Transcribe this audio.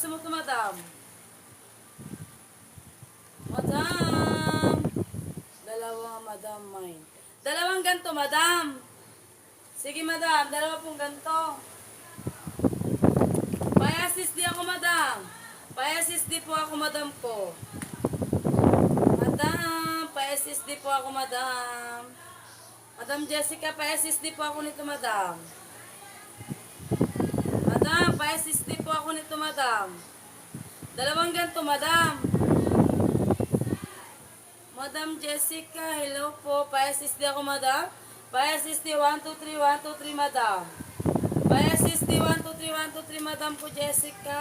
gusto mo to, madam? Madam! Dalawang madam mine. Dalawang ganto, madam. Sige, madam. Dalawa pong ganto. Pay-assist di ako, madam. Pay-assist di po ako, madam ko. Madam, pay-assist di po ako, madam. Madam Jessica, pay-assist di po ako nito, madam. Madam, pay-assist di po ako nito, madam. Dalawang ganto, madam. Madam Jessica, hello po. Pay-assist di ako, madam. Pay-assist di 1, 2, 3, 1, 2, 3, madam. Pay-assist di 1, 2, 3, 1, 2, 3, madam po Jessica.